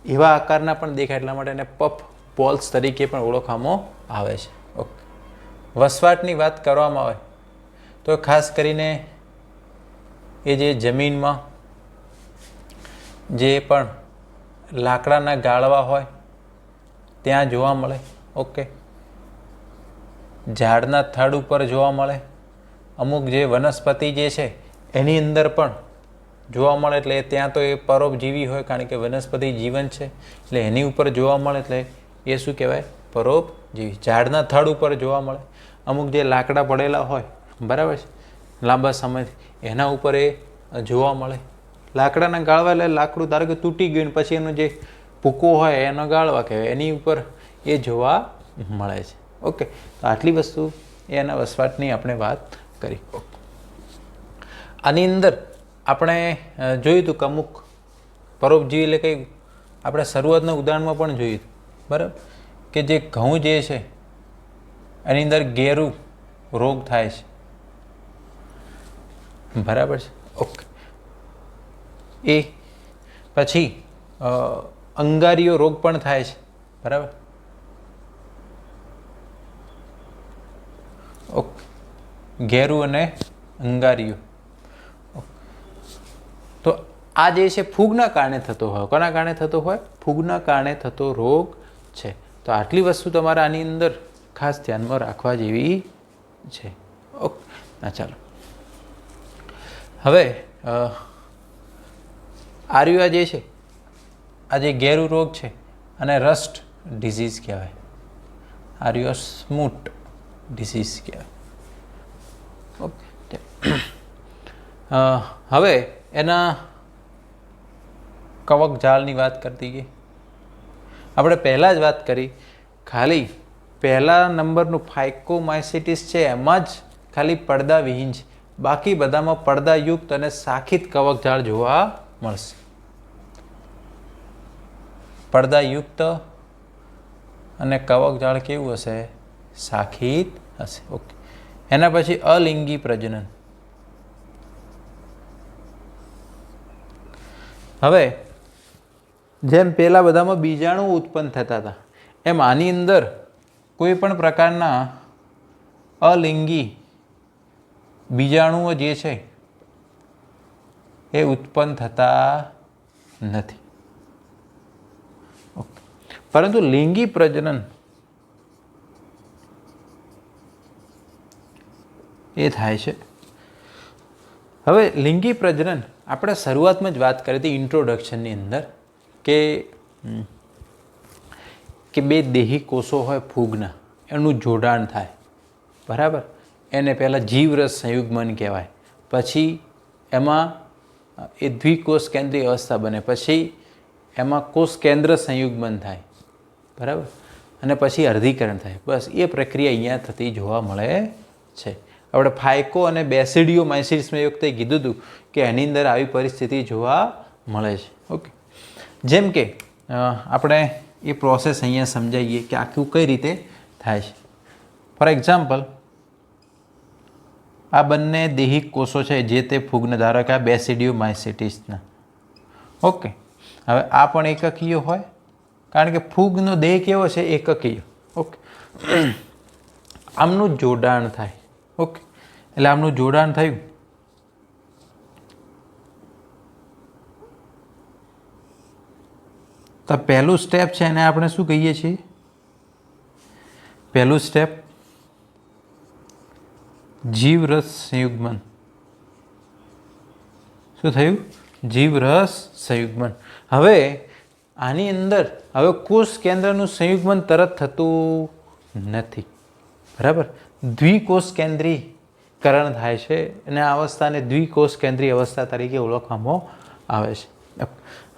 એવા આકારના પણ દેખાય એટલા માટે એને પફ બોલ્સ તરીકે પણ ઓળખવામાં આવે છે. ઓકે, વસવાટની વાત કરવામાં આવે તો ખાસ કરીને એ જે જમીનમાં જે પણ લાકડાના ગાળવા હોય ત્યાં જોવા મળે. ઓકે, ઝાડના થડ ઉપર જોવા મળે. અમુક જે વનસ્પતિ જે છે એની અંદર પણ જોવા મળે. એટલે ત્યાં તો એ પરોપજીવી હોય, કારણ કે વનસ્પતિ જીવન છે એટલે એની ઉપર જોવા મળે, એટલે એ શું કહેવાય? પરોપજીવી. ઝાડના થડ ઉપર જોવા મળે. અમુક જે લાકડા પડેલા હોય, બરાબર છે, લાંબા સમયથી એના ઉપર એ જોવા મળે. લાકડાના ગાળવા એટલે લાકડું ધારો કે તૂટી ગયું પછી એનો જે ભૂકો હોય એનો ગાળવા કહેવાય, એની ઉપર એ જોવા મળે છે. ઓકે, તો આટલી વસ્તુ એના વસવાટની આપણે વાત કરી. આની અંદર આપણે જોયું હતું કે અમુક પરોપજીવી એટલે કંઈ આપણે શરૂઆતના ઉદાહરણમાં પણ જોયું હતું, બરાબર, કે જે ઘઉં જે છે એની અંદર ગેરું રોગ થાય છે, બરાબર છે. ઓકે, એ પછી અંગારીઓ રોગ પણ થાય છે, બરાબર. ઓકે, ઘેરું અને અંગારીઓ. તો આ જે છે ફૂગના કારણે થતો હોય. કોના કારણે થતો હોય? ફૂગના કારણે થતો રોગ છે. તો આટલી વસ્તુ તમારે આની અંદર ખાસ ધ્યાનમાં રાખવા જેવી છે. ઓકે, ના ચાલો હવે આર્યુઆ જે છે, આ જે ઘેરું રોગ છે અને રસ્ટ ડિઝીઝ કહેવાય. આર્યુઆ સ્મૂટ ડિસીઝ કહેવાય. ઓકે, હવે એના કવકજાળની વાત કરતી ગઈ. આપણે પહેલાં જ વાત કરી, ખાલી પહેલા નંબરનું ફાઇકોમાઇસિટિસ છે એમાં જ ખાલી પડદાવિહીન છે. બાકી બધામાં પડદાયુક્ત અને શાખિત કવકજાળ જોવા મળશે. પડદાયુક્ત અને કવકજાળ કેવું હશે? શાખિત હશે. ઓકે, એના પછી અલિંગી પ્રજનન. હવે જેમ પહેલાં બધામાં બીજાણુ ઉત્પન્ન થતા હતા એમ આની અંદર કોઈ પણ પ્રકારના અલિંગી બીજાણુઓ જે છે એ ઉત્પન્ન થતા નથી. પરંતુ લિંગી પ્રજનન એ થાય છે. હવે લિંગી પ્રજનન આપણે શરૂઆતમાં જ વાત કરી હતી ઇન્ટ્રોડક્શનની અંદર કે બે દેહી કોષો હોય ફૂગના, એનું જોડાણ થાય, બરાબર. એને પહેલાં જીવરસ સંયુગ્મન કહેવાય. પછી એમાં એ દ્વિકોષ કેન્દ્રીય અવસ્થા બને. પછી એમાં કોષ કેન્દ્ર સંયુગ્મન થાય, બરાબર. અને પછી અર્ધીકરણ થાય. બસ એ પ્રક્રિયા અહીંયા થતી જોવા મળે છે. આપણે ફાઇકો અને બેસિડિયોમાઇસિટ્સમાં એ વખતે કીધું હતું કે એની અંદર આવી પરિસ્થિતિ જોવા મળે છે. ઓકે, જેમ કે આપણે એ પ્રોસેસ અહીંયા સમજાવીએ કે આખું કઈ રીતે થાય છે. ફોર એક્ઝામ્પલ, આ બંને દેહિક કોષો છે જે તે ફૂગને, ધારો કે આ બેસિડિયોમાઇસિટિસના. ઓકે, હવે આ પણ એકકીય હોય કારણ કે ફૂગનો દેહ કેવો છે? એકકીય. ઓકે, આમનું જોડાણ થાય. ઓકે, એટલે આમનું જોડાણ થયું તો પહેલું સ્ટેપ છે એને આપણે શું કહીએ છીએ? પહેલું સ્ટેપ જીવરસ સંયુગ્મન. શું થયું? જીવરસ સંયુગ્મન. હવે આની અંદર હવે કોષ કેન્દ્રનું સંયુગ્મન તરત થતું નથી, બરાબર? દ્વિકોષ કેન્દ્રીકરણ થાય છે અને આ અવસ્થાને દ્વિકોષ કેન્દ્રીય અવસ્થા તરીકે ઓળખવામાં આવે છે.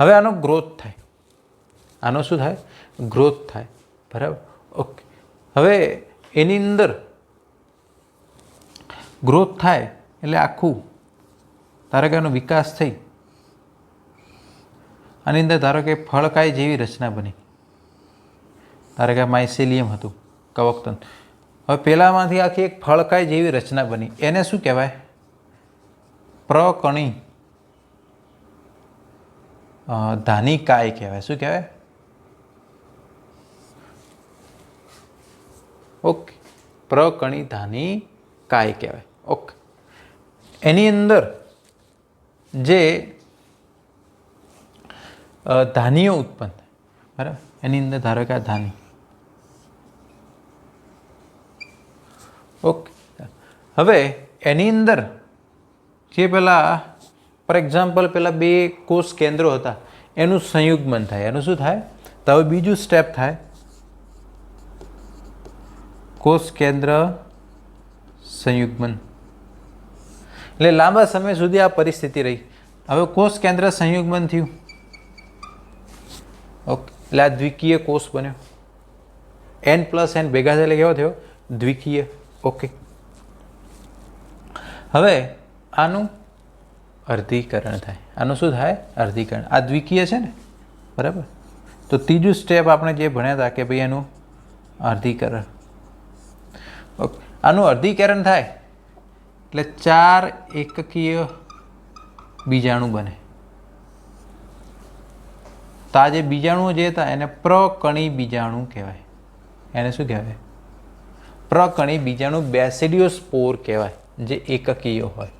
હવે આનો ગ્રોથ થાય. આનો શું થાય? ગ્રોથ થાય, બરાબર? ઓકે, હવે એની અંદર ગ્રોથ થાય એટલે આખું ધારો કે એનો વિકાસ થઈ, આની અંદર ધારો કે ફળકાય જેવી રચના બની. ધારો કે માઇસેલિયમ હતું, કવકતંતુ. હવે પહેલામાંથી આખી એક ફળકાય જેવી રચના બની. એને શું કહેવાય? પ્રકણી ધાનિકાય કહેવાય. શું કહેવાય? ઓકે, પ્રકણી ધાનિકાય કહેવાય. ઓકે, એની અંદર જે ધાનીઓ ઉત્પન્ન થાય, બરાબર? એની અંદર ધારો કે આ ધાની. ઓકે, હવે એની અંદર જે પેલા ફોર એક્ઝામ્પલ પેલા બે કોષ કેન્દ્રો હતા એનું સંયુગ્મન થાય. એનું શું થાય? તો હવે બીજું સ્ટેપ થાય કોષ કેન્દ્ર સંયુગ્મન. એટલે લાંબા સમય સુધી આ પરિસ્થિતિ રહી. હવે કોષ કેન્દ્ર સંયુગ્મન થયું. ઓકે, એટલે આ દ્વિકીય કોષ બન્યો. N+N ભેગા થયા એટલે કેવો થયો? દ્વિકીય. ઓકે, હવે આનું અર્ધીકરણ થાય. આનું શું થાય? અર્ધીકરણ. આ દ્વિકીય છે ને, બરાબર? તો ત્રીજું સ્ટેપ આપણે જે ભણ્યા હતા કે ભાઈ એનું અર્ધીકરણ. ઓકે, આનું અર્ધીકરણ થાય એટલે 4 એકકીય બીજાણુ બને. તો આ જે બીજાણુઓ જે હતા એને પ્રકણી બીજાણુ કહેવાય. એને શું કહેવાય? પ્રકણી બીજાણુ. બેસિડિયોસ્પોર કહેવાય, જે એકકીય હોય.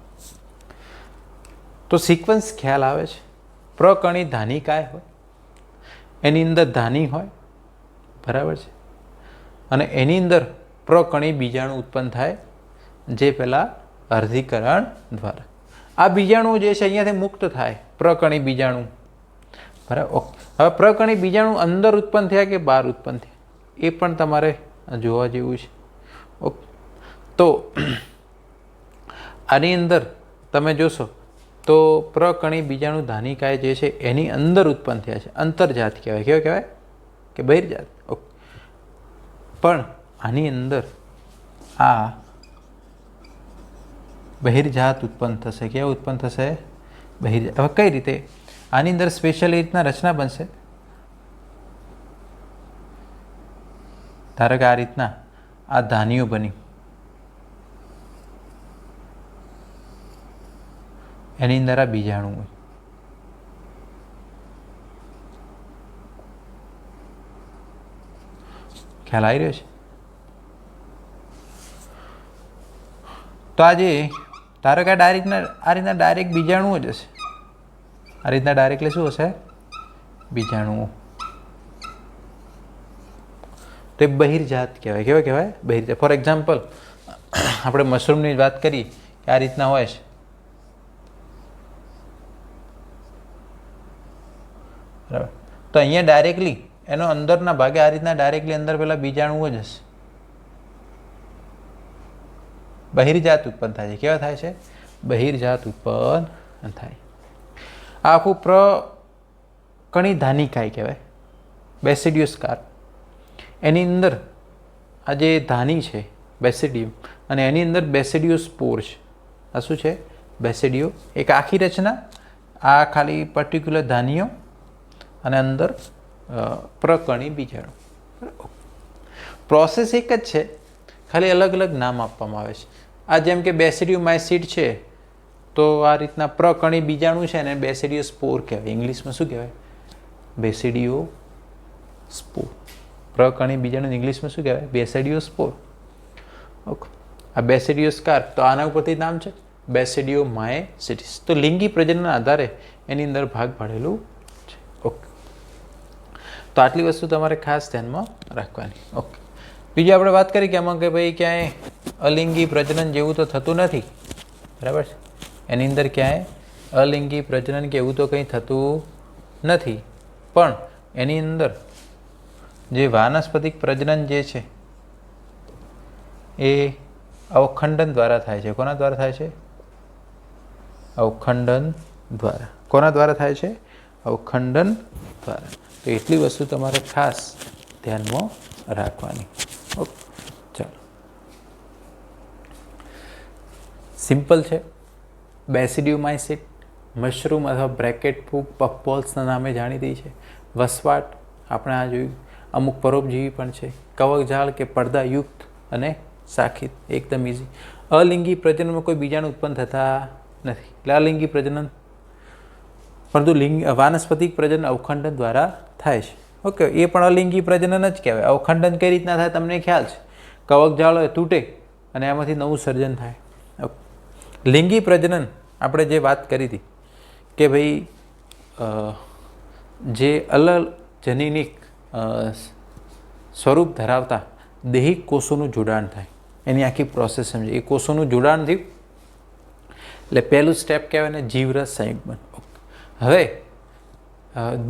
તો સિક્વન્સ ખ્યાલ આવે છે. પ્રકણી ધાનિકાય હોય, એની અંદર ધાની હોય, બરાબર છે? અને એની અંદર પ્રકણી બીજાણુ ઉત્પન્ન થાય, જે પેલા અર્ધીકરણ દ્વારા. આ બીજાણુ જે છે અહીંયાથી મુક્ત થાય, પ્રકણી બીજાણુ, બરાબર? ઓકે, હવે પ્રકણી બીજાણુ અંદર ઉત્પન્ન થયા કે બહાર ઉત્પન્ન થયા એ પણ તમારે જોવા જેવું છે. ઓકે, તો આની અંદર તમે જોશો તો પ્રકણી બીજાણુ ધાનિકાય જે છે એની અંદર ઉત્પન્ન થયા છે. અંતર્જાત કહેવાય. કેવા કહેવાય? કે બહિર્જાત. ઓકે, પણ આની અંદર આ બહિર્જાત ઉત્પન્ન થશે. કેવા ઉત્પન્ન થશે? બહિર્જાત. હવે કઈ રીતે? આની અંદર સ્પેશિયલ રીતના રચના બનશે. ધારો કે આ રીતના આ ધાનીઓ બની, એની અંદર આ બીજાણુ હોય. ખ્યાલ આવી રહ્યો છે? તો આજે ધારો કે આ રીતના ડાયરેક્ટ બીજાણુઓ જ હશે. આ રીતના ડાયરેક્ટલી શું હશે? બીજાણુઓ. તો એ બહિર્જાત કહેવાય. કેવા કહેવાય? બહિર્જાત. ફોર એક્ઝામ્પલ આપણે મશરૂમની વાત કરીએ કે આ રીતના હોય છે, બરાબર? તો અહીંયા ડાયરેક્ટલી એનો અંદરના ભાગે આ રીતના ડાયરેક્ટલી અંદર પેલા બીજાણુઓ જ હશે. બહિર્જાત ઉત્પન્ન થાય છે. કેવા થાય છે? બહિર્જાત ઉત્પન્ન થાય. આ આખું પ્રકણી ધાનિકાય કહેવાય, બેસિડિયોસ્કાર. એની અંદર આ જે ધાની છે બેસિડિયમ, અને એની અંદર બેસિડિયોસ્પોર છે. આ શું છે? બેસિડિયો. એક આખી રચના, આ ખાલી પર્ટિક્યુલર ધાનીઓ, અને અંદર પ્રકણી બીજાણુ. પ્રોસેસ એક જ છે, ખાલી અલગ અલગ નામ આપવામાં આવે છે. આ જેમ કે બેસિડિયોમાઇસીટ છે, તો આ રીતના પ્રકણી બીજાણુ છે ને બેસિડિયોસ્પોર કહેવાય. ઇંગ્લિશમાં શું કહેવાય? બેસિડિયો સ્પોર. પ્રકણી બીજાણું ઇંગ્લિશમાં શું કહેવાય? બેસિડિયો સ્પોર. ઓકે, આ બેસિડિયો સ્કાર, તો આના ઉપરથી નામ છે બેસિડિયો માયસિટીસ. તો લિંગી પ્રજનનના આધારે એની અંદર ભાગ પાડેલું છે. ઓકે, તો આટલી વસ્તુ તમારે ખાસ ધ્યાનમાં રાખવાની. ઓકે, બીજી આપણે વાત કરી કે આમાં કે ભાઈ ક્યાંય અલિંગી પ્રજનન જેવું તો થતું નથી, બરાબર છે. એની અંદર ક્યાંય અલિંગી પ્રજનન કે એવું તો કંઈ થતું નથી, પણ એની અંદર જે વાનસ્પતિક પ્રજનન જે છે એ અવખંડન દ્વારા થાય છે. કોના દ્વારા થાય છે? અવખંડન દ્વારા. કોના દ્વારા થાય છે? અવખંડન દ્વારા. તો એટલી વસ્તુ તમારે ખાસ ધ્યાનમાં રાખવાની. ઓકે, ચાલો, સિમ્પલ છે. બેસિડિયોમાઇસિટ મશરૂમ અથવા બ્રેકેટ ફૂગ પફબોલ્સના નામે જાણીતી છે. વસવાટ આપણે આ જોયું. અમુક પરોપજીવી પણ છે. કવકજાળ કે પડદાયુક્ત અને શાખિત, એકદમ ઇઝી. અલિંગી પ્રજનનમાં કોઈ બીજાણુ ઉત્પન્ન થતા નથી, એટલે અલિંગી પ્રજનન. પરંતુ વાનસ્પતિક પ્રજનન અવખંડન દ્વારા થાય છે. ઓકે, એ પણ અલિંગી પ્રજનન જ કહેવાય. અવખંડન કઈ રીતના થાય તમને ખ્યાલ છે? કવકજાળ હોય તૂટે અને એમાંથી નવું સર્જન થાય. લિંગી પ્રજનન આપણે જે વાત કરી હતી કે ભાઈ જે અલગ જનીનિક સ્વરૂપ ધરાવતા દેહિક કોષોનું જોડાણ થાય, એની આખી પ્રોસેસ સમજે. એ કોષોનું જોડાણ થયું એટલે પહેલું સ્ટેપ કહેવાય ને જીવરસ સંયુગ્મન. હવે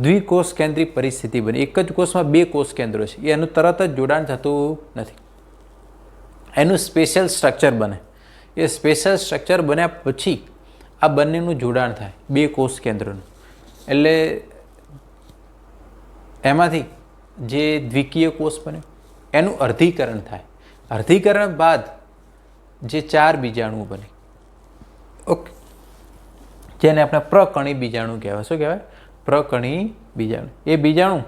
દ્વિકોષ કેન્દ્રિત પરિસ્થિતિ બને. એક જ કોષમાં બે કોષ કેન્દ્રો છે, એનું તરત જ જોડાણ થતું નથી, એનું સ્પેશિયલ સ્ટ્રક્ચર બને. એ સ્પેશિયલ સ્ટ્રક્ચર બન્યા પછી આ બંનેનું જોડાણ થાય, બે કોષ કેન્દ્રોનું. એટલે એમાંથી જે દ્વિકીય કોષ બને એનું અર્ધીકરણ થાય. અર્ધીકરણ બાદ જે 4 બીજાણુઓ બને. ઓકે, જેને આપણે પ્રકણી બીજાણુ કહેવાય. શું કહેવાય? પ્રકણી બીજાણુ. એ બીજાણુ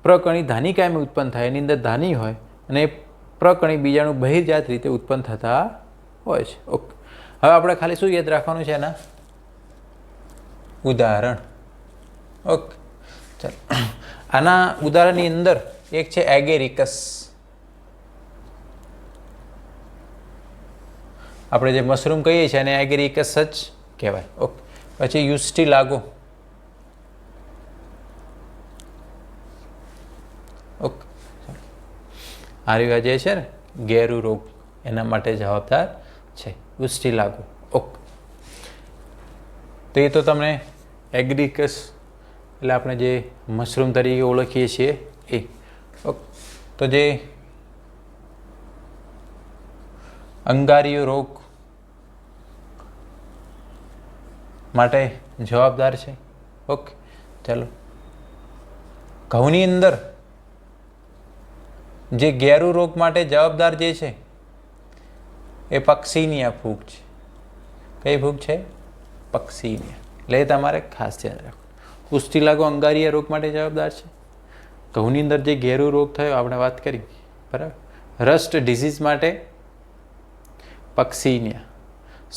પ્રકણી ધાનિકાયમાં ઉત્પન્ન થાય, એની અંદર ધાની હોય, અને પ્રકણી બીજાણુ બહિર્જાત રીતે ઉત્પન્ન થતા હોય છે. ઓકે, હવે આપણે ખાલી શું યાદ રાખવાનું છે? એના ઉદાહરણ. ઓકે, ચાલો, આના ઉદાહરણની અંદર એક છે એગેરિકસ. આપણે જે મશરૂમ કહીએ છીએ એને એગેરિકસ જ કહેવાય. ઓકે, પછી યુસ્ટિલાગો. ઓકે, આ રીવા જે છે ને ગેરુ રોગ, એના માટે જવાબદાર છે યુસ્ટિલાગો. ઓકે, તો એ તો તમને એગેરિકસ એટલે આપણે જે મશરૂમ તરીકે ઓળખીએ છીએ એ. ઓકે, તો જે અંગારીયો રોગ માટે જવાબદાર છે. ઓકે, ચાલો, ઘઉંની અંદર જે ગેરુ રોગ માટે જવાબદાર જે છે એ પક્ષીનિયા ફૂગ છે. કઈ ફૂગ છે? પક્ષીનિયા. એટલે એ તમારે ખાસ ધ્યાન રાખવું. યુસ્ટિલાગો અંગારીયા રોગ માટે જવાબદાર છે. ઘઉંની અંદર જે ગેરુ રોગ થયો આપણે વાત કરી, બરાબર. રસ્ટ ડિઝીઝ માટે પક્ષીનિયા,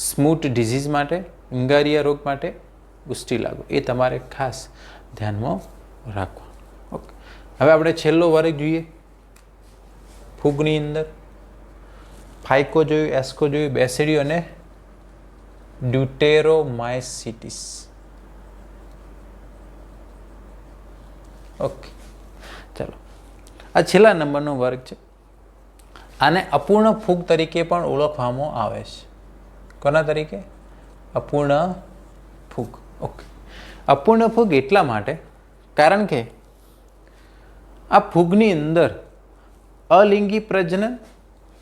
સ્મૂટ ડિઝીઝ માટે અંગારીયા રોગ માટે યુસ્ટિલાગો. એ તમારે ખાસ ધ્યાનમાં રાખવા. ઓકે, હવે આપણે છેલ્લો વર્ગ જોઈએ ફૂગની અંદર. ફાઇકો જોયું, એસ્કો જોયું, બેસિડિયો અને ડ્યુટેરોમાઇસિટીસ. ઓકે, ચાલો, આ છેલ્લા નંબરનો વર્ગ છે. આને અપૂર્ણ ફૂગ તરીકે પણ ઓળખવામાં આવે છે. કોના તરીકે? અપૂર્ણ ફૂગ. ઓકે, અપૂર્ણ ફૂગ એટલા માટે કારણ કે આ ફૂગની અંદર અલિંગી પ્રજનન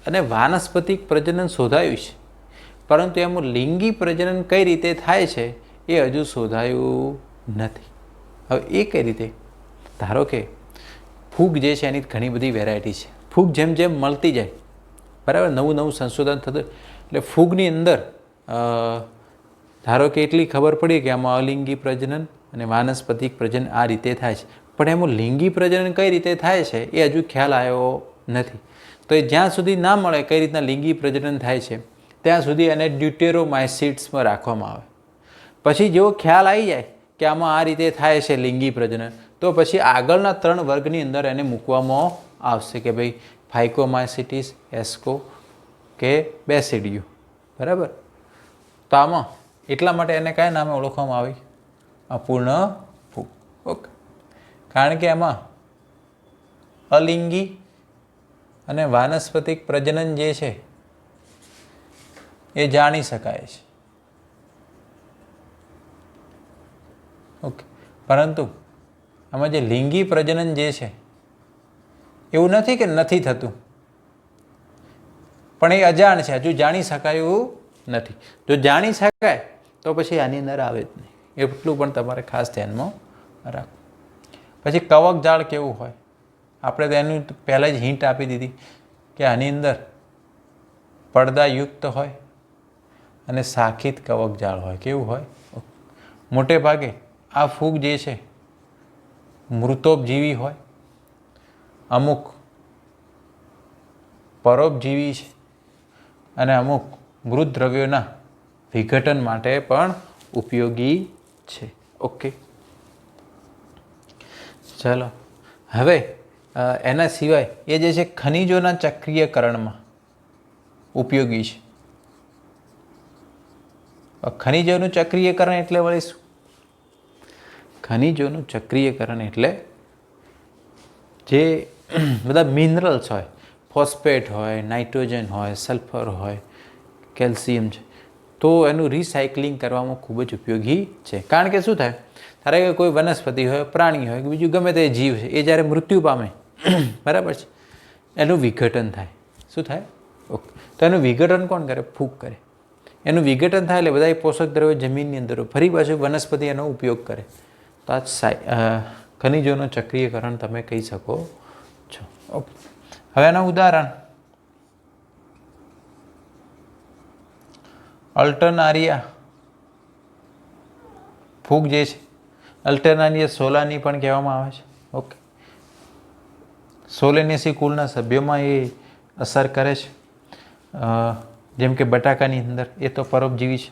અને વાનસ્પતિક પ્રજનન શોધાયું છે, પરંતુ એમાં લિંગી પ્રજનન કઈ રીતે થાય છે એ હજુ શોધાયું નથી. હવે એ કઈ રીતે? ધારો કે ફૂગ જે છે એની ઘણી બધી વેરાયટી છે. ફૂગ જેમ જેમ મળતી જાય, બરાબર, નવું નવું સંશોધન થતું, એટલે ફૂગની અંદર ધારો કે એટલી ખબર પડી કે આમાં અલિંગી પ્રજનન અને વાનસ્પતિક પ્રજનન આ રીતે થાય છે, પણ એમાં લિંગી પ્રજનન કઈ રીતે થાય છે એ હજુ ખ્યાલ આવ્યો નથી. તો એ જ્યાં સુધી ના મળે કઈ રીતના લિંગી પ્રજનન થાય છે ત્યાં સુધી એને ડ્યુટેરોમાઇસિટ્સમાં રાખવામાં આવે. પછી જેવો ખ્યાલ આવી જાય કે આમાં આ રીતે થાય છે લિંગી પ્રજનન, તો પછી આગળના 3 વર્ગની અંદર એને મૂકવામાં આવશે કે ભાઈ ફાઇકોમાઇસિટીસ, એસ્કો કે બેસિડિયો, બરાબર. તો આમાં એટલા માટે એને કયા નામે ઓળખવામાં આવી? અપૂર્ણ ફૂગ. ઓકે, કારણ કે એમાં અલિંગી અને વાનસ્પતિક પ્રજનન જે છે એ જાણી શકાય છે. ઓકે, પરંતુ આમાં જે લિંગી પ્રજનન જે છે એવું નથી કે નથી થતું, પણ એ અજાણ છે, હજુ જાણી શકાય એવું નથી. જો જાણી શકાય તો પછી આની અંદર આવે જ નહીં, એટલું પણ તમારે ખાસ ધ્યાનમાં રાખવું. પછી કવક જાળ કેવું હોય? આપણે તો એનું પહેલાં જ હિન્ટ આપી દીધી કે આની અંદર પડદાયુક્ત હોય અને શાખિત કવક જાળ હોય. કેવું હોય? મોટે ભાગે આ ફૂગ જે છે મૃતોપજીવી હોય, અમુક પરોપજીવી છે અને અમુક મૃત દ્રવ્યોના વિઘટન માટે પણ ઉપયોગી છે. ઓકે, ચાલો હવે એના સિવાય એ જે છે ખનિજોના ચક્રીયકરણમાં ઉપયોગી છે. ખનિજોનું ચક્રીયકરણ એટલે વળી શું? ખનિજોનું ચક્રીયકરણ એટલે જે બધા મિનરલ્સ હોય, ફોસ્ફેટ હોય, નાઇટ્રોજન હોય, સલ્ફર હોય, કેલ્શિયમ છે, તો એનું રિસાયકલિંગ કરવામાં ખૂબ જ ઉપયોગી છે. કારણ કે શું થાય, ધારો કે કોઈ વનસ્પતિ હોય, પ્રાણી હોય કે બીજું ગમે તે જીવ છે, એ જ્યારે મૃત્યુ પામે, બરાબર છે, એનું વિઘટન થાય. શું થાય? ઓકે, તો એનું વિઘટન કોણ કરે? ફૂગ કરે. એનું વિઘટન થાય એટલે બધા પોષક દ્રવ્યો જમીનની અંદર ફરી પાછું વનસ્પતિ એનો ઉપયોગ કરે. તો આ ખનિજોનું ચક્રીયકરણ તમે કહી શકો છો. ઓકે, હવે એનું ઉદાહરણ અલ્ટરનારિયા ફૂગ જે છે, અલ્ટરનારિયા સોલાની પણ કહેવામાં આવે છે. ઓકે, સોલેનેસી કુળના સભ્યોમાં એ અસર કરે છે. જેમ કે બટાકાની અંદર, એ તો પરોપજીવી છે.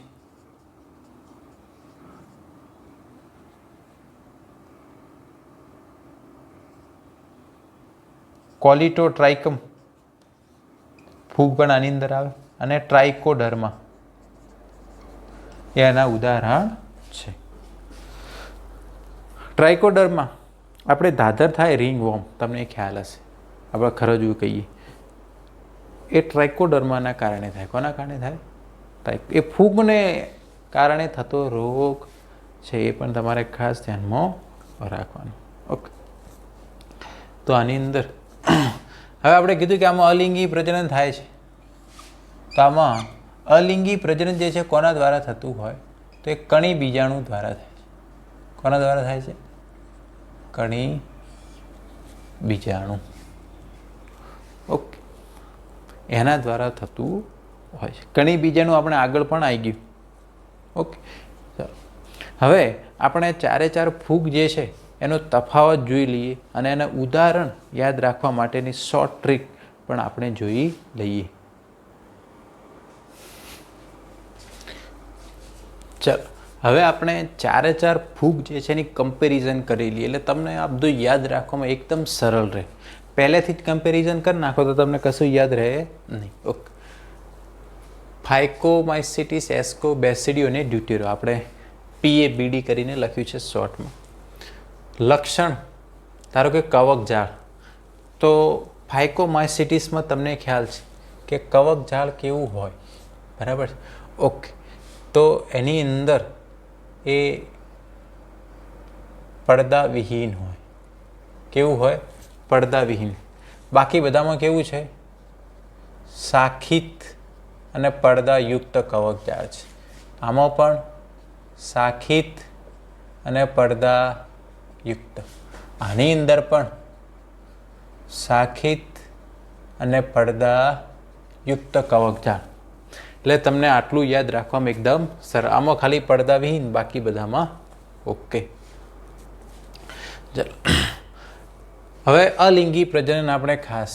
કોલિટોટ્રાઇકમ ફૂગ પણ આની અંદર આવે અને ટ્રાઇકોડર્મા એના ઉદાહરણ છે. ટ્રાઇકોડર્મા આપણે ધાધર થાય રિંગવોર્મ, તમને ખ્યાલ હશે, આપણે ખરજવું કહીએ, એ ટ્રાઇકોડર્માના કારણે થાય. કોના કારણે થાય? એ ફૂગને કારણે થતો રોગ છે, એ પણ તમારે ખાસ ધ્યાનમાં રાખવાનું. ઓકે, તો આની અંદર હવે આપણે કીધું કે આમાં અલિંગી પ્રજનન થાય છે. તો આમાં અલિંગી પ્રજનન જે છે કોના દ્વારા થતું હોય? તો એ કણી બીજાણુ દ્વારા થાય છે. કોના દ્વારા થાય છે? કણી બીજાણુ. ઓકે, એના દ્વારા થતું હોય છે. કણી બીજાણુ આપણે આગળ પણ આવી ગયું. ઓકે, ચાલો હવે આપણે 4 ફૂગ જે છે એનો તફાવત જોઈ લઈએ અને એના ઉદાહરણ યાદ રાખવા માટેની શોર્ટ ટ્રીક પણ આપણે જોઈ લઈએ. ચાલો હવે આપણે 4 ફૂગ જે છે એની કમ્પેરિઝન કરી લઈએ, એટલે તમને આ બધું યાદ રાખવામાં એકદમ સરળ રહે. પહેલેથી જ કમ્પેરિઝન કરી નાખો તો તમને કશું યાદ રહે નહીં. ઓકે, ફાઇકોમાઇસિટીસ, એસ્કો, બેસિડિયો અને ડ્યુટેરો, આપણે PABD કરીને લખ્યું છે શોર્ટમાં. લક્ષણ ધારો કે કવક જાળ, તો ફાઇકોમાઇસિટીસમાં તમને ખ્યાલ છે કે કવક જાળ કેવું હોય, બરાબર છે. ઓકે, તો એની અંદર એ પડદાવિહીન હોય. કેવું હોય? પડદાવિહીન. બાકી બધામાં કેવું છે? શાખિત અને પડદાયુક્ત કવક જાળ છે. આમાં પણ શાખિત અને પડદાયુક્ત. આની અંદર પણ શાખિત અને પડદાયુક્ત કવક જાળ. એટલે તમને આટલું યાદ રાખવામાં એકદમ સરળ. આમાં ખાલી પડદાવિહીન, બાકી બધામાં ઓકે. ચાલો હવે અલિંગી પ્રજનન આપણે ખાસ,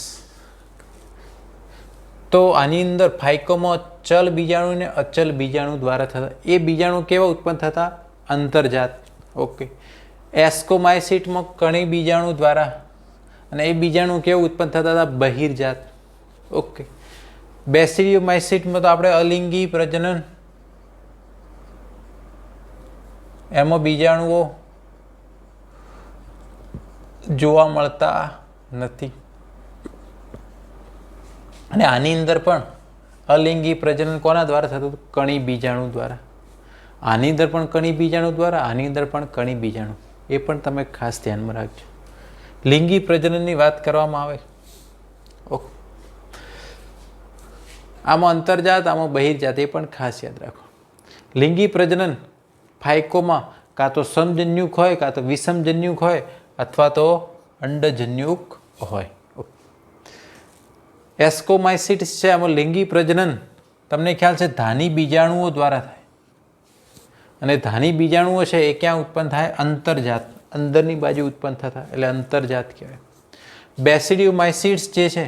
તો આની અંદર ફાઇકોમાં ચલ બીજાણુ ને અચલ બીજાણુ દ્વારા થતા. એ બીજાણુ કેવા ઉત્પન્ન થતા? અંતર્જાત. ઓકે, એસ્કોમાઇસિટમાં કણી બીજાણુ દ્વારા, અને એ બીજાણુ કેવું ઉત્પન્ન થતા હતા? બહિર્જાત. ઓકે. બેસિડિયોમાઇસિટમાં તો આપણે અલિંગી પ્રજનન, એમાં બીજાણુઓ જોવા મળતા નથી. અને આની અંદર પણ અલિંગી પ્રજનન કોના દ્વારા થતું હતું? કણી બીજાણુ દ્વારા. આની અંદર પણ કણી બીજાણુ દ્વારા, આની અંદર પણ કણી બીજાણુ. એ પણ તમે ખાસ ધ્યાનમાં રાખજો. લિંગી પ્રજનનની વાત કરવામાં આવે, ઓકે, આમાં અંતર્જાત, આમાં બહિર્જાત, એ પણ ખાસ યાદ રાખો. લિંગી પ્રજનન ફાયકોમાં કાં તો સમજન્યુક હોય, કાં તો વિષમજન્યુક હોય, અથવા તો અંડજન્યુક હોય. એસ્કોમાઇસિટ્સ છે, આમાં લિંગી પ્રજનન તમને ખ્યાલ છે ધાની બીજાણુઓ દ્વારા થાય. અને ધાની બીજાણુઓ છે એ ક્યાં ઉત્પન્ન થાય? અંતર્જાત, અંદરની બાજુ ઉત્પન્ન થતા, એટલે અંતર્જાત કહેવાય. બેસિડિયોમાઇસિટ્સ જે છે,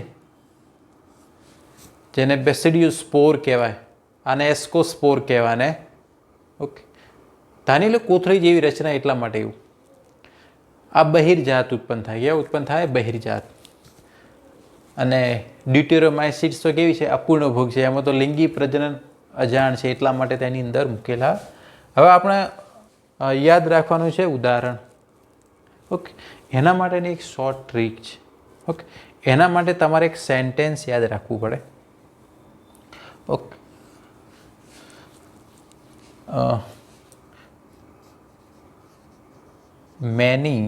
જેને બેસિડિયોસ્પોર કહેવાય, આને એસ્કોસ્પોર કહેવાય ને. ઓકે. ધાની એટલે કોથળી જેવી રચના, એટલા માટે એવું. આ બહિર્જાત ઉત્પન્ન થાય. ક્યાં ઉત્પન્ન થાય? બહિર્જાત. અને ડ્યુટેરોમાઇસિટ્સ તો કેવી છે? અપૂર્ણ ભોગ છે. એમાં તો લિંગી પ્રજનન અજાણ છે, એટલા માટે તેની અંદર મૂકેલા. હવે આપણે યાદ રાખવાનું છે ઉદાહરણ. ઓકે. એના માટેની એક શોર્ટ ટ્રીક છે. ઓકે. એના માટે તમારે એક સેન્ટેન્સ યાદ રાખવું પડે. Okay. Many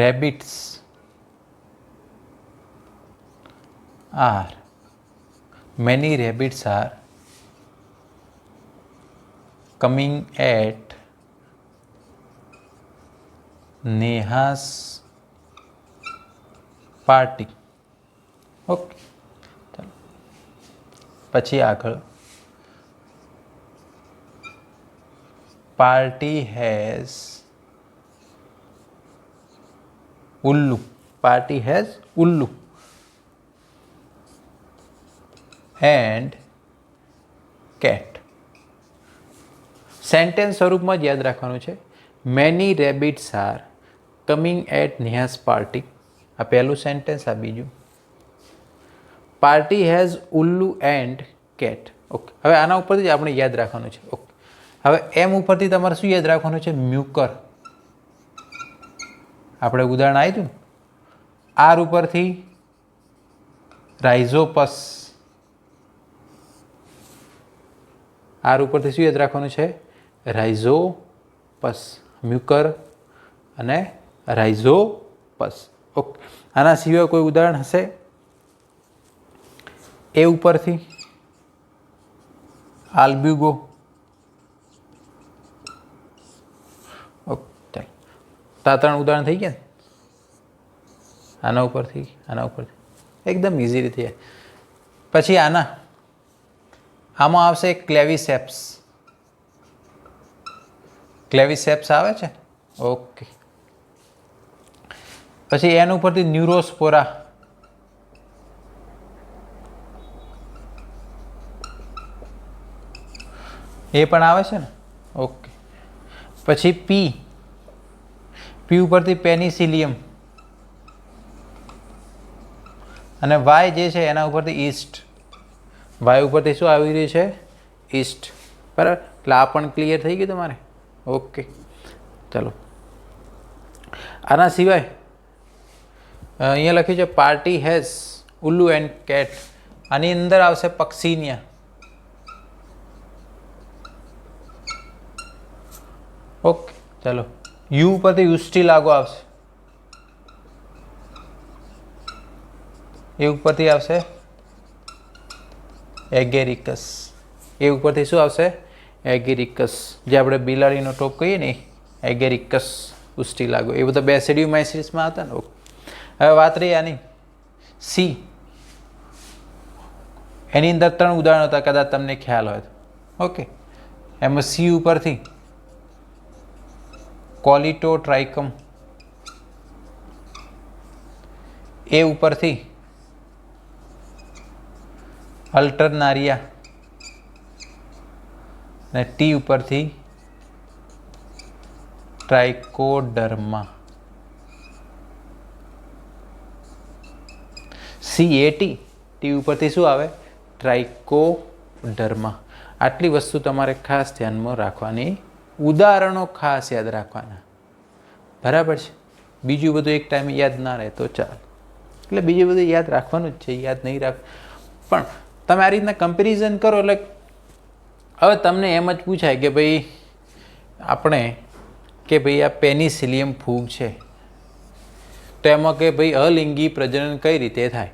rabbits are coming at Neha's party. Okay. પછી આગળ, party has Ullu. Party has Ullu and cat. Sentence સ્વરૂપમાં જ યાદ રાખવાનું છે. Many rabbits are coming at Neha's party. આ પહેલું સેન્ટેન્સ, આ બીજું. Party has ullu and cat. Okay. હવે આના ઉપરથી જ આપણે યાદ રાખવાનું છે. ઓકે. હવે એમ ઉપરથી તમારે શું યાદ રાખવાનું છે? મ્યુકર. આપણે ઉદાહરણ આવ્યું હતું. આર ઉપરથી રાઇઝોપસ. આર ઉપરથી શું યાદ રાખવાનું છે? રાઇઝોપસ. મ્યુકર અને રાઇઝોપસ. ઓકે. આના સિવાય કોઈ ઉદાહરણ હશે? એ ઉપરથી આલ્બ્યુગો. ઓકે. ચાલો, આ 3 ઉદાહરણ થઈ ગયા. આના ઉપરથી, આના ઉપરથી એકદમ ઇઝી રીતે. પછી આમાં આવશે ક્લેવિસેપ્સ. ક્લેવિસેપ્સ આવે છે. ઓકે. પછી એના ઉપરથી ન્યુરોસ્પોરા. એ પણ આવે છે ને. ઓકે. પછી પી ઉપરથી પેનિસિલિયમ. અને વાય જે છે એના ઉપરથી ઈસ્ટ. વાય ઉપરથી શું આવી રહ્યું છે? ઈસ્ટ. બરાબર. એટલે આ પણ ક્લિયર થઈ ગયું તમારે. ઓકે. ચલો, આના સિવાય અહીંયા લખ્યું છે party has ullu and cat. આની અંદર આવશે પક્ષીનિયા. ઓકે. ચલો, યુ ઉપરથી યુસ્ટિલાગો આવશે. એ ઉપરથી આવશે એગેરિકસ. એ ઉપરથી શું આવશે? એગેરિકસ. જે આપણે બિલાડીનો ટોપ કહીએ ને, એગેરિકસ, ઉસ્ટિલાગો, એ બધા બેસિડિયોમાઇસિસમાં હતા ને. હવે વાત રહી આની સી. એની અંદર 3 ઉદાહરણો હતા, કદાચ તમને ખ્યાલ હોય તો. ઓકે. એમાં સી ઉપરથી કોલિટોટ્રાઇકમ. એ ઉપરથી અલ્ટરનારિયા. અને ટી ઉપરથી ટ્રાઇકોડર્મા, ટી ઉપરથી શું આવે? ટ્રાઇકોડર્મા. આટલી વસ્તુ તમારે ખાસ ધ્યાનમાં રાખવાની, ઉદાહરણો ખાસ યાદ રાખવાના, બરાબર છે. બીજું બધું એક ટાઈમે યાદ ના રહે તો ચાલ, એટલે બીજું બધું યાદ રાખવાનું જ છે, યાદ નહીં રાખ. પણ તમે આ રીતના કમ્પેરિઝન કરો એટલે હવે તમને એમ જ પૂછાય કે ભાઈ આપણે કે ભાઈ આ પેનિસિલિયમ ફૂગ છે તો એમાં કે ભાઈ અલિંગી પ્રજનન કઈ રીતે થાય?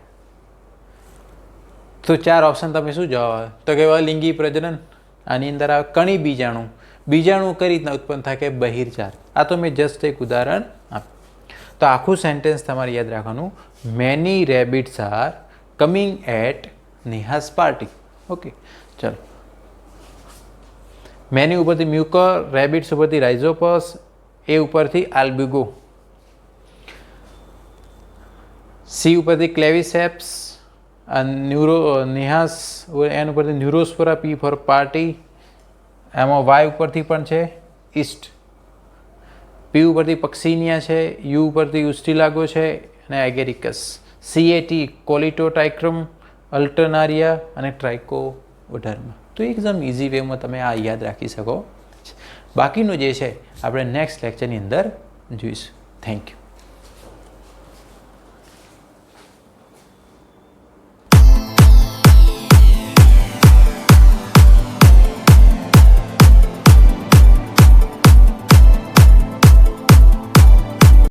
તો 4 ઓપ્શન તમે શું જવાબ આવે? તો કે અલિંગી પ્રજનન, આની અંદર આવે કણી બીજાણુ, બીજાણુ કઈ રીતના ઉત્પન્ન થાય કે બહિર્જાત. આ તો મેં જસ્ટ એક ઉદાહરણ આપ્યું. તો આખું સેન્ટેન્સ તમારે યાદ રાખવાનું, many rabbits are coming at Neha's party. Okay, ચલો. મેની ઉપરથી મ્યુકર, રેબિટ્સ ઉપરથી રાઇઝોપસ, એ ઉપરથી આલ્બુગો, સી ઉપરથી ક્લેવિસેપ્સ, નેહાસ એન ઉપરથી ન્યુરોસ્પોરા, પી ફોર પાર્ટી, એમાં વાય ઉપરથી પણ છે ઈસ્ટ, પી ઉપરથી પક્સિનિયા છે, યુ ઉપરથી ઉસ્ટિલાગો છે અને એગેરિકસ, સીએટી કોલિટોટ્રાઇક્રમ, અલ્ટરનારિયા અને ટ્રાઇકોડર્મા. તો એકદમ ઇઝી વેમાં તમે આ યાદ રાખી શકો. બાકીનું જે છે આપણે નેક્સ્ટ લેક્ચરની અંદર જોઈશું. Thank you.